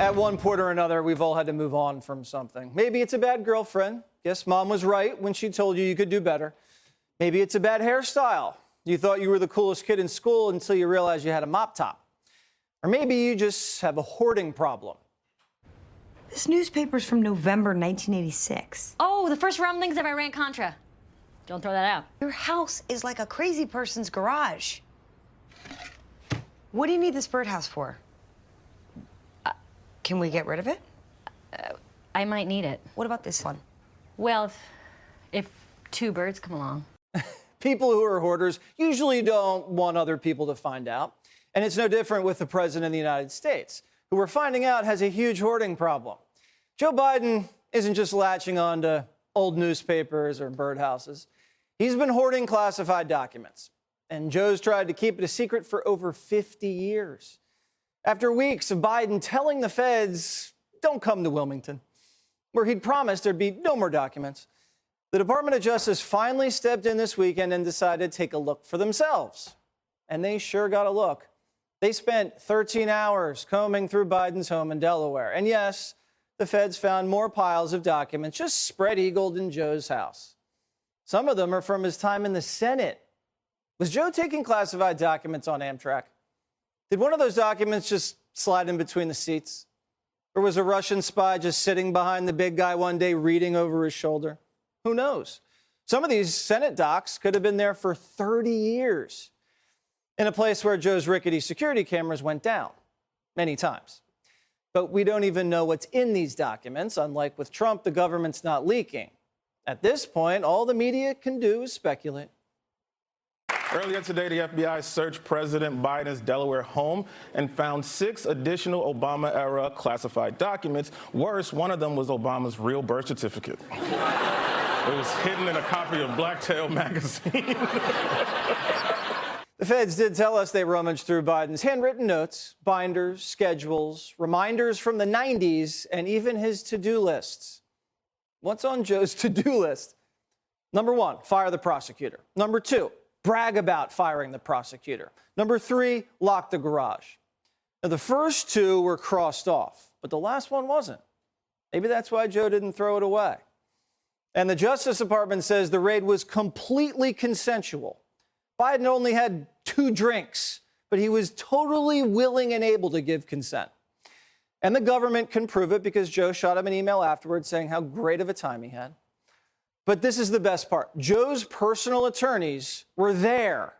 At one point or another, we've all had to move on from something. Maybe it's a bad girlfriend. Yes, mom was right when she told you you could do better. Maybe it's a bad hairstyle. You thought you were the coolest kid in school until you realized you had a mop top. Or maybe you just have a hoarding problem. This newspaper's from November 1986. Oh, the first rumblings of Iran-Contra. Don't throw that out. Your house is like a crazy person's garage. What do you need this birdhouse for? Can we get rid of it? I might need it. What about this one? Well, if two birds come along. People who are hoarders usually don't want other people to find out. And it's no different with the president of the United States, who we're finding out has a huge hoarding problem. Joe Biden isn't just latching on to old newspapers or birdhouses. He's been hoarding classified documents. And Joe's tried to keep it a secret for over 50 years. After weeks of Biden telling the feds, don't come to Wilmington, where he'd promised there'd be no more documents, the Department of Justice finally stepped in this weekend and decided to take a look for themselves. And they sure got a look. They spent 13 hours combing through Biden's home in Delaware. And yes, the feds found more piles of documents just spread-eagled in Joe's house. Some of them are from his time in the Senate. Was Joe taking classified documents on Amtrak? Did one of those documents just slide in between the seats? Or was a Russian spy just sitting behind the big guy one day reading over his shoulder? Who knows? Some of these Senate docs could have been there for 30 years in a place where Joe's rickety security cameras went down many times. But we don't even know what's in these documents. Unlike with Trump, the government's not leaking. At this point, all the media can do is speculate. Earlier today, the FBI searched President Biden's Delaware home and found 6 additional Obama-era classified documents. Worse, one of them was Obama's real birth certificate. It was hidden in a copy of Blacktail magazine. The feds did tell us they rummaged through Biden's handwritten notes, binders, schedules, reminders from the 90s, and even his to-do lists. What's on Joe's to-do list? Number 1, fire the prosecutor. Number 2, brag about firing the prosecutor. Number 3, lock the garage. Now, the first 2 were crossed off, but the last one wasn't. Maybe that's why Joe didn't throw it away. And the Justice Department says the raid was completely consensual. Biden only had 2 drinks, but he was totally willing and able to give consent. And the government can prove it because Joe shot him an email afterwards saying how great of a time he had. But this is the best part. Joe's personal attorneys were there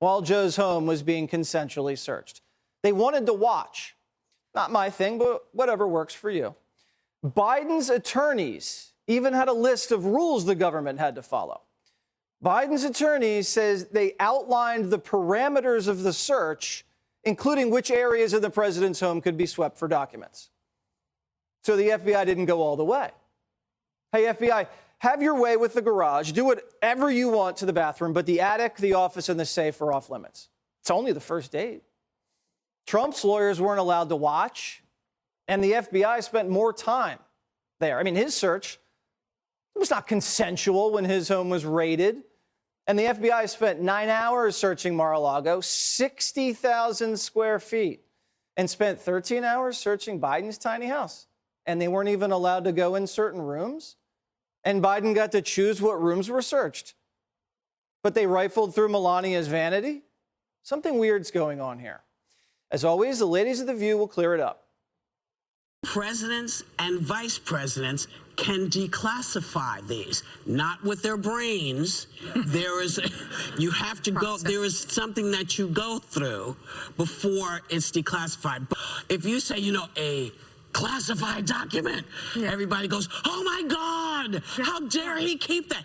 while Joe's home was being consensually searched. They wanted to watch. Not my thing, but whatever works for you. Biden's attorneys even had a list of rules the government had to follow. Biden's attorney says they outlined the parameters of the search, including which areas of the president's home could be swept for documents. So the FBI didn't go all the way. Hey, FBI, have your way with the garage. Do whatever you want to the bathroom, but the attic, the office, and the safe are off limits. It's only the first date. Trump's lawyers weren't allowed to watch, and the FBI spent more time there. I mean, his search was not consensual when his home was raided. And the FBI spent 9 hours searching Mar-a-Lago, 60,000 square feet, and spent 13 hours searching Biden's tiny house. And they weren't even allowed to go in certain rooms. And Biden got to choose what rooms were searched. But they rifled through Melania's vanity. Something weird's going on here. As always, the ladies of The View will clear it up. Presidents and vice presidents can declassify these, not with their brains. There is something that you go through before it's declassified. If you say, a classified document, everybody goes, oh my God, how dare he keep that?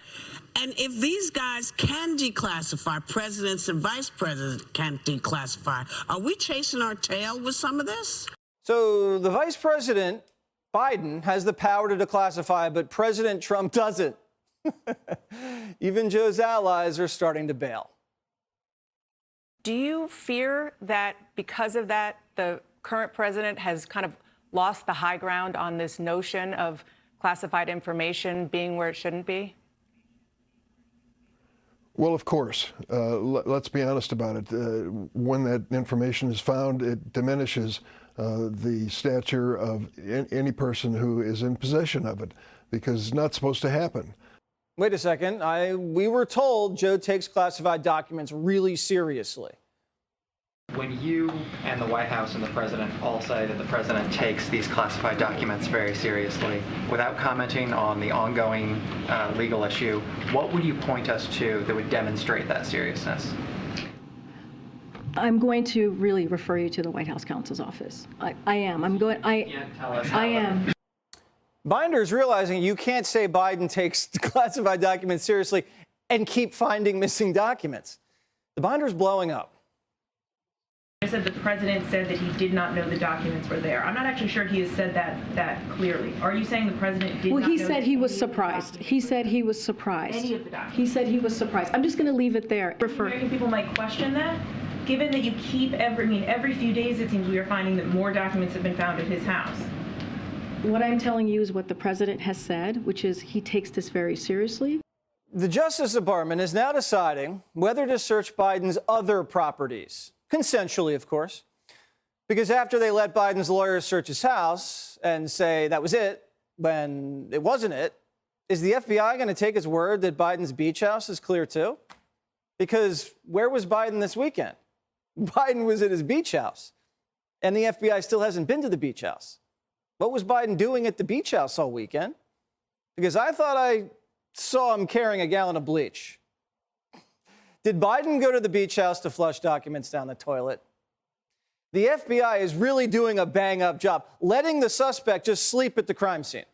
And if these guys can declassify, presidents and vice presidents can declassify, are we chasing our tail with some of this? So the vice president, Biden, has the power to declassify, but President Trump doesn't. Even Joe's allies are starting to bail. Do you fear that because of that, the current president has kind of lost the high ground on this notion of classified information being where it shouldn't be? Well, of course. Let's be honest about it. When that information is found, it diminishes the stature of any person who is in possession of it, because it's not supposed to happen. Wait a second. We were told Joe takes classified documents really seriously. When you and the White House and the president all say that the president takes these classified documents very seriously, without commenting on the ongoing legal issue, what would you point us to that would demonstrate that seriousness? I'm going to really refer you to the White House counsel's office. I am. I'm going. I am. Binder's realizing you can't say Biden takes classified documents seriously and keep finding missing documents. The binder's blowing up. I said the president said that he did not know the documents were there. I'm not actually sure he has said that clearly. Are you saying the president did not know? Well, he said he was surprised. He said he was surprised. Any of the documents? He said he was surprised. I'm just going to leave it there. American people might question that, given that you keep every few days it seems we are finding that more documents have been found at his house. What I'm telling you is what the president has said, which is he takes this very seriously. The Justice Department is now deciding whether to search Biden's other properties, consensually, of course, because after they let Biden's lawyers search his house and say that was it when it wasn't it, is the FBI going to take his word that Biden's beach house is clear too? Because where was Biden this weekend? Biden was at his beach house, and the FBI still hasn't been to the beach house. What was Biden doing at the beach house all weekend? Because I thought I saw him carrying a gallon of bleach. Did Biden go to the beach house to flush documents down the toilet? The FBI is really doing a bang-up job, letting the suspect just sleep at the crime scene.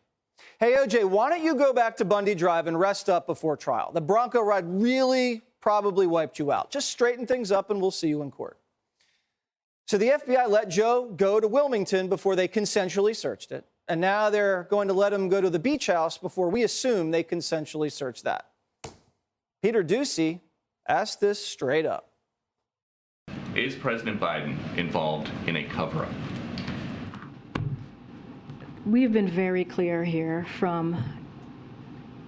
Hey, OJ, why don't you go back to Bundy Drive and rest up before trial? The Bronco ride really probably wiped you out. Just straighten things up and we'll see you in court. So the FBI let Joe go to Wilmington before they consensually searched it. And now they're going to let him go to the beach house before we assume they consensually searched that. Peter Ducey asked this straight up. Is President Biden involved in a cover-up? We've been very clear here from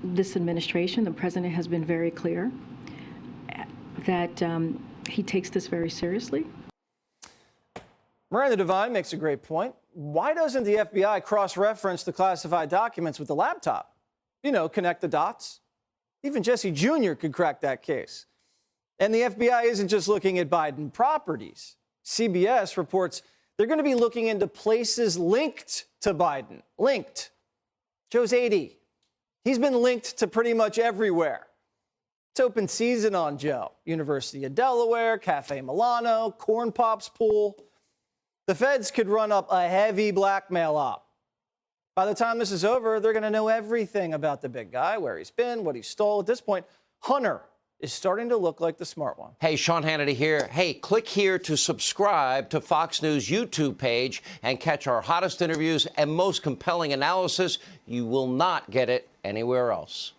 this administration. The president has been very clear that he takes this very seriously. Miranda Devine makes a great point. Why doesn't the FBI cross-reference the classified documents with the laptop? You know, connect the dots. Even Jesse Jr. could crack that case. And the FBI isn't just looking at Biden properties. CBS reports they're going to be looking into places linked to Biden. Linked. Joe's 80. He's been linked to pretty much everywhere. It's open season on Joe. University of Delaware, Cafe Milano, Corn Pops Pool. The feds could run up a heavy blackmail op. By the time this is over, they're going to know everything about the big guy, where he's been, what he stole. At this point, Hunter is starting to look like the smart one. Hey, Sean Hannity here. Hey, click here to subscribe to Fox News YouTube page and catch our hottest interviews and most compelling analysis. You will not get it anywhere else.